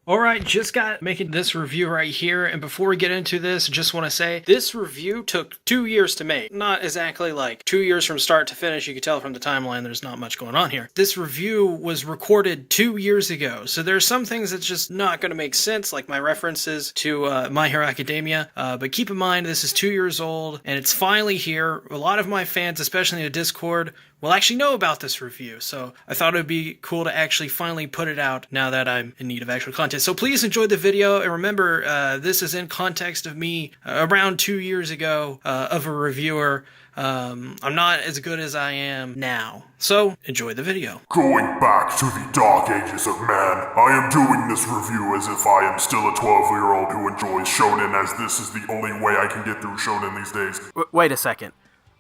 Alright, just got making this review right here, and before we get into this, just want to say, this review took 2 years to make. Not exactly like 2 years from start to finish, you can tell from the timeline there's not much going on here. This review was recorded 2 years ago, so there's some things that's just not going to make sense, like my references to My Hero Academia, but keep in mind this is 2 years old, and it's finally here. A lot of my fans, especially in the Discord, will actually know about this review, so I thought it would be cool to actually finally put it out now that I'm in need of actual content. So please enjoy the video, and remember, this is in context of me around 2 years ago of a reviewer. I'm not as good as I am now, so enjoy the video. Going back to the dark ages of man, I am doing this review as if I am still a 12-year-old who enjoys shonen, as this is the only way I can get through shonen these days. Wait a second.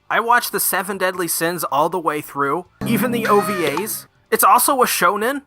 I watched the 7 Deadly Sins all the way through, even the OVAs. It's also a shonen?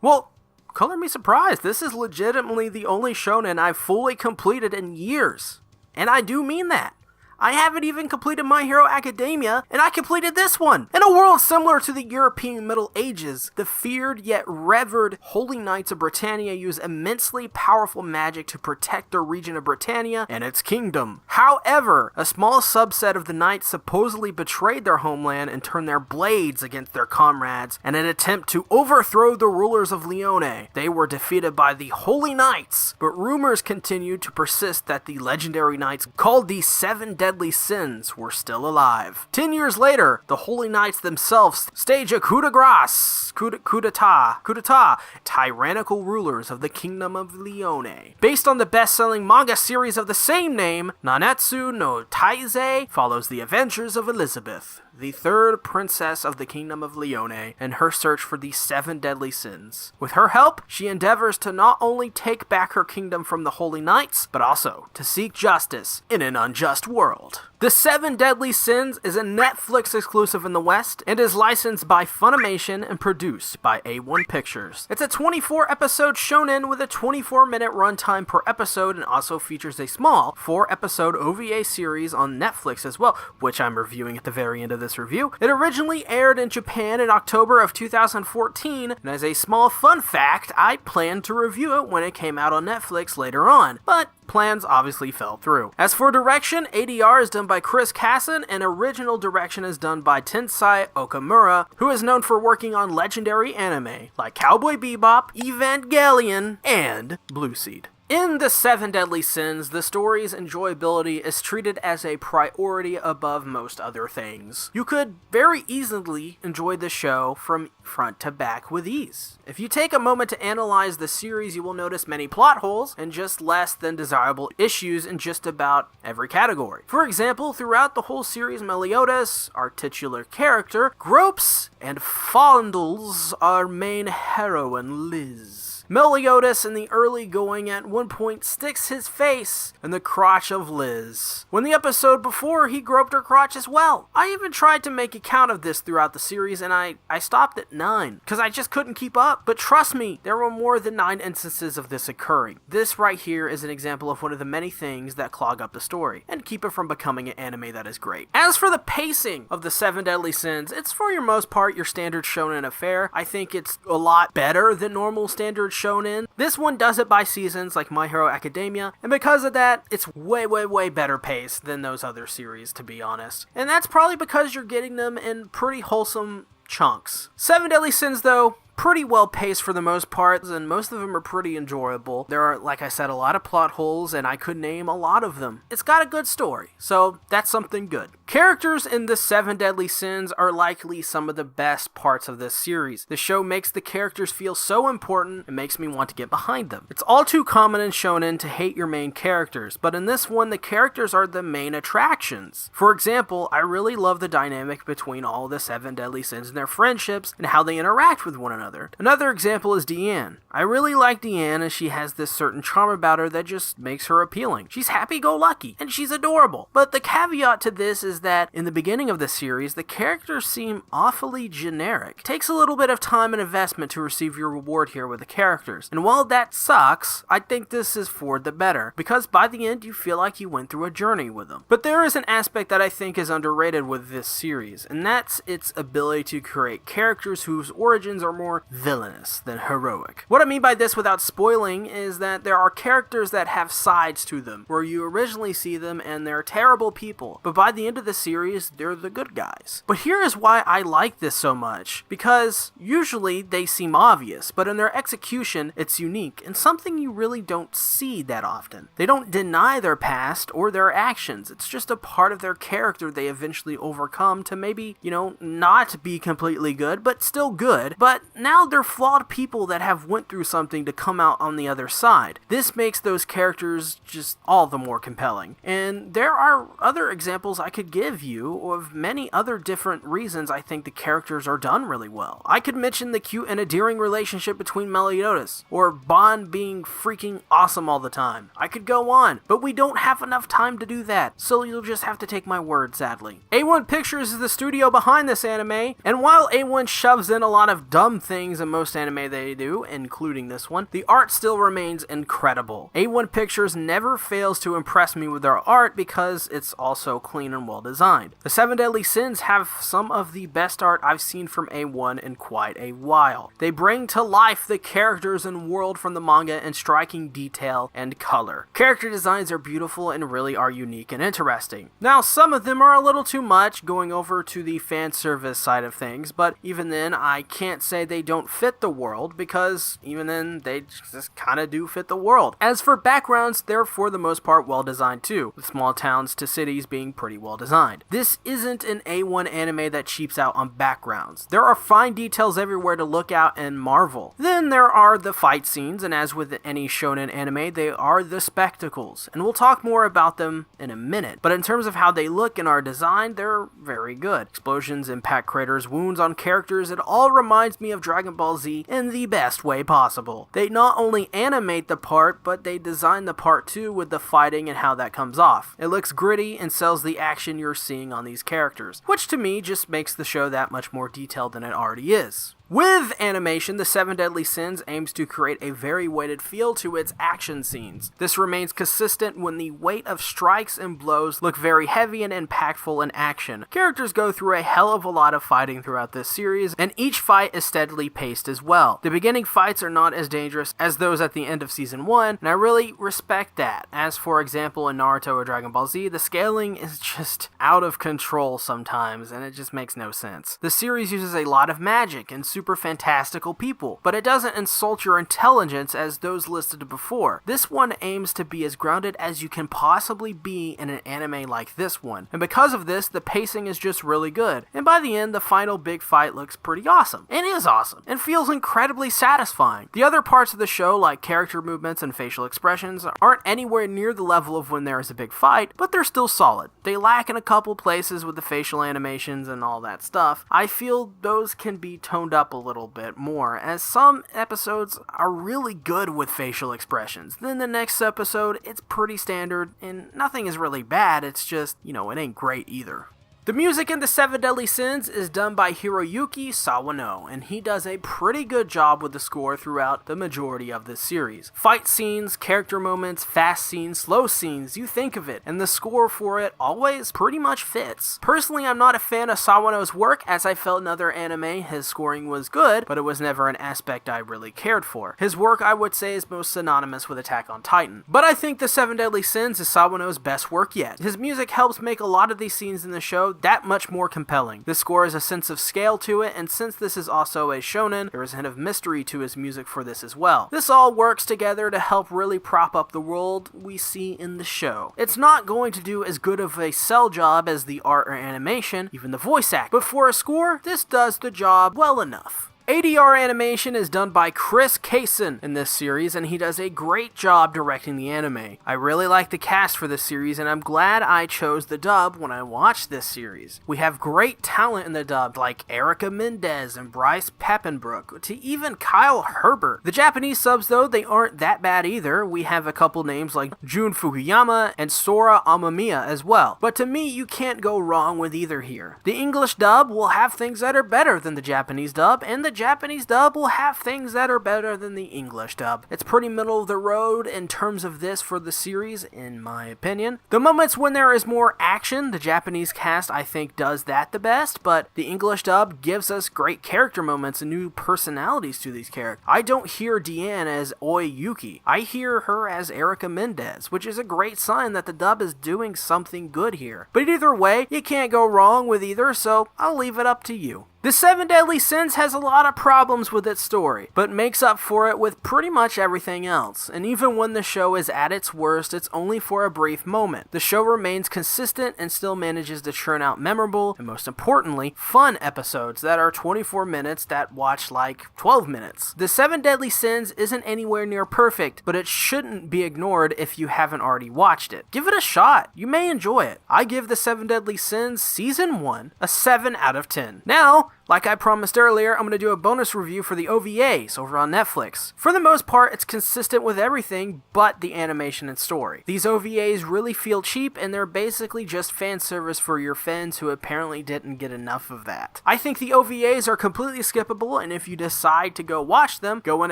Well, color me surprised. This is legitimately the only shonen I've fully completed in years. And I do mean that. I haven't even completed My Hero Academia, and I completed this one! In a world similar to the European Middle Ages, the feared yet revered Holy Knights of Britannia use immensely powerful magic to protect their region of Britannia and its kingdom. However, a small subset of the knights supposedly betrayed their homeland and turned their blades against their comrades in an attempt to overthrow the rulers of Leone. They were defeated by the Holy Knights, but rumors continued to persist that the legendary knights called the 7 Deadly Sins were still alive. 10 years later, the Holy Knights themselves stage a coup de grace, coup d'etat, tyrannical rulers of the Kingdom of Leone. Based on the best-selling manga series of the same name, Nanatsu no Taizai follows the adventures of Elizabeth, the third princess of the Kingdom of Leone, and her search for the 7 Deadly Sins. With her help, she endeavors to not only take back her kingdom from the Holy Knights, but also to seek justice in an unjust world. The 7 Deadly Sins is a Netflix exclusive in the West and is licensed by Funimation and produced by A1 Pictures. It's a 24-episode shonen with a 24-minute runtime per episode and also features a small 4-episode OVA series on Netflix as well, which I'm reviewing at the very end of this review. It originally aired in Japan in October of 2014, and as a small fun fact, I planned to review it when it came out on Netflix later on, but plans obviously fell through. As for direction, ADR is done by Chris Casson, and original direction is done by Tensai Okamura, who is known for working on legendary anime like Cowboy Bebop, Evangelion, and Blue Seed. In the 7 Deadly Sins, the story's enjoyability is treated as a priority above most other things. You could very easily enjoy the show from front to back with ease. If you take a moment to analyze the series, you will notice many plot holes and just less than desirable issues in just about every category. For example, throughout the whole series, Meliodas, our titular character, gropes and fondles our main heroine, Liz. Meliodas in the early going at one point sticks his face in the crotch of Liz. When the episode before, he groped her crotch as well. I even tried to make a count of this throughout the series, and I stopped at 9, because I just couldn't keep up. But trust me, there were more than 9 instances of this occurring. This right here is an example of one of the many things that clog up the story, and keep it from becoming an anime that is great. As for the pacing of the 7 Deadly Sins, it's for your most part your standard shonen affair. I think it's a lot better than normal standard shonen. This one does it by seasons like My Hero Academia, and because of that, it's way better paced than those other series, to be honest. And that's probably because you're getting them in pretty wholesome chunks. 7 Deadly Sins, though, pretty well paced for the most part, and most of them are pretty enjoyable. There are, like I said, a lot of plot holes, and I could name a lot of them. It's got a good story, so that's something good. Characters in the 7 Deadly Sins are likely some of the best parts of this series. The show makes the characters feel so important, it makes me want to get behind them. It's all too common in shonen to hate your main characters, but in this one, the characters are the main attractions. For example, I really love the dynamic between all the 7 Deadly Sins and their friendships, and how they interact with one another. Another example is Deanne. I really like Deanne, as she has this certain charm about her that just makes her appealing. She's happy-go-lucky, and she's adorable. But the caveat to this is that in the beginning of the series, the characters seem awfully generic. It takes a little bit of time and investment to receive your reward here with the characters. And while that sucks, I think this is for the better, because by the end you feel like you went through a journey with them. But there is an aspect that I think is underrated with this series, and that's its ability to create characters whose origins are more more villainous than heroic. What I mean by this without spoiling is that there are characters that have sides to them, where you originally see them and they're terrible people, but by the end of the series, they're the good guys. But here is why I like this so much, because usually they seem obvious, but in their execution, it's unique and something you really don't see that often. They don't deny their past or their actions, it's just a part of their character they eventually overcome to maybe, not be completely good, but still good, but now they're flawed people that have went through something to come out on the other side. This makes those characters just all the more compelling. And there are other examples I could give you of many other different reasons I think the characters are done really well. I could mention the cute and endearing relationship between Meliodas, or Bond being freaking awesome all the time. I could go on, but we don't have enough time to do that, so you'll just have to take my word, sadly. A1 Pictures is the studio behind this anime, and while A1 shoves in a lot of dumb things in most anime they do, including this one, the art still remains incredible. A1 Pictures never fails to impress me with their art because it's also clean and well designed. The Seven Deadly Sins have some of the best art I've seen from A1 in quite a while. They bring to life the characters and world from the manga in striking detail and color. Character designs are beautiful and really are unique and interesting. Now, some of them are a little too much, going over to the fan service side of things, but even then, I can't say they don't fit the world, because even then, they just kinda do fit the world. As for backgrounds, they're for the most part well designed too, with small towns to cities being pretty well designed. This isn't an A1 anime that cheaps out on backgrounds. There are fine details everywhere to look out and marvel. Then there are the fight scenes, and as with any shonen anime, they are the spectacles, and we'll talk more about them in a minute. But in terms of how they look and are designed, they're very good. Explosions, impact craters, wounds on characters, it all reminds me of Dragon Ball Z in the best way possible. They not only animate the part, but they design the part too with the fighting and how that comes off. It looks gritty and sells the action you're seeing on these characters, which to me just makes the show that much more detailed than it already is. With animation, the Seven Deadly Sins aims to create a very weighted feel to its action scenes. This remains consistent when the weight of strikes and blows look very heavy and impactful in action. Characters go through a hell of a lot of fighting throughout this series, and each fight is steadily paced as well. The beginning fights are not as dangerous as those at the end of Season 1, and I really respect that. As for example in Naruto or Dragon Ball Z, the scaling is just out of control sometimes, and it just makes no sense. The series uses a lot of magic and super fantastical people, but it doesn't insult your intelligence as those listed before. This one aims to be as grounded as you can possibly be in an anime like this one, and because of this, the pacing is just really good, and by the end, the final big fight looks pretty awesome. It is awesome, and feels incredibly satisfying. The other parts of the show, like character movements and facial expressions, aren't anywhere near the level of when there is a big fight, but they're still solid. They lack in a couple places with the facial animations and all that stuff. I feel those can be toned up a little bit more, as some episodes are really good with facial expressions. Then the next episode, it's pretty standard, and nothing is really bad, it's just, it ain't great either. The music in The Seven Deadly Sins is done by Hiroyuki Sawano, and he does a pretty good job with the score throughout the majority of this series. Fight scenes, character moments, fast scenes, slow scenes, you think of it, and the score for it always pretty much fits. Personally, I'm not a fan of Sawano's work, as I felt in other anime his scoring was good, but it was never an aspect I really cared for. His work, I would say, is most synonymous with Attack on Titan. But I think The Seven Deadly Sins is Sawano's best work yet. His music helps make a lot of these scenes in the show that much more compelling. The score has a sense of scale to it, and since this is also a shonen, there is a hint of mystery to his music for this as well. This all works together to help really prop up the world we see in the show. It's not going to do as good of a sell job as the art or animation, even the voice act, but for a score, this does the job well enough. ADR animation is done by Chris Kaysen in this series, and he does a great job directing the anime. I really like the cast for this series, and I'm glad I chose the dub when I watched this series. We have great talent in the dub, like Erica Mendez and Bryce Papenbrook, to even Kyle Herbert. The Japanese subs, though, they aren't that bad either. We have a couple names like Jun Fukuyama and Sora Amamiya as well. But to me, you can't go wrong with either here. The English dub will have things that are better than the Japanese dub, and the Japanese dub will have things that are better than the English dub. It's pretty middle of the road in terms of this for the series, in my opinion. The moments when there is more action, the Japanese cast I think does that the best, but the English dub gives us great character moments and new personalities to these characters. I don't hear Deanne as Oi Yuki. I hear her as Erica Mendez, which is a great sign that the dub is doing something good here. But either way, you can't go wrong with either, so I'll leave it up to you. The Seven Deadly Sins has a lot of problems with its story, but makes up for it with pretty much everything else. And even when the show is at its worst, it's only for a brief moment. The show remains consistent and still manages to churn out memorable, and most importantly, fun episodes that are 24 minutes that watch like 12 minutes. The Seven Deadly Sins isn't anywhere near perfect, but it shouldn't be ignored if you haven't already watched it. Give it a shot. You may enjoy it. I give The Seven Deadly Sins Season 1 a 7 out of 10. Now, like I promised earlier, I'm going to do a bonus review for the OVAs over on Netflix. For the most part, it's consistent with everything but the animation and story. These OVAs really feel cheap, and they're basically just fan service for your fans who apparently didn't get enough of that. I think the OVAs are completely skippable, and if you decide to go watch them, go in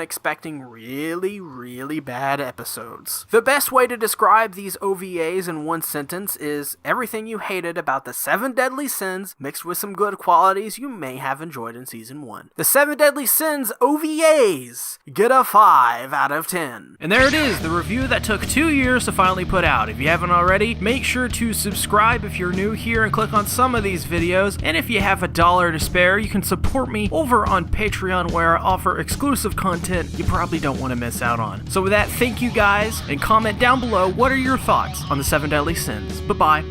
expecting really, really bad episodes. The best way to describe these OVAs in one sentence is everything you hated about the Seven Deadly Sins mixed with some good qualities you may have enjoyed in Season 1. The Seven Deadly Sins OVAs get a 5 out of 10. And there it is, the review that took 2 years to finally put out. If you haven't already, make sure to subscribe if you're new here and click on some of these videos. And if you have $1 to spare, you can support me over on Patreon, where I offer exclusive content you probably don't want to miss out on. So with that, thank you guys, and comment down below what are your thoughts on the Seven Deadly Sins. Bye-bye.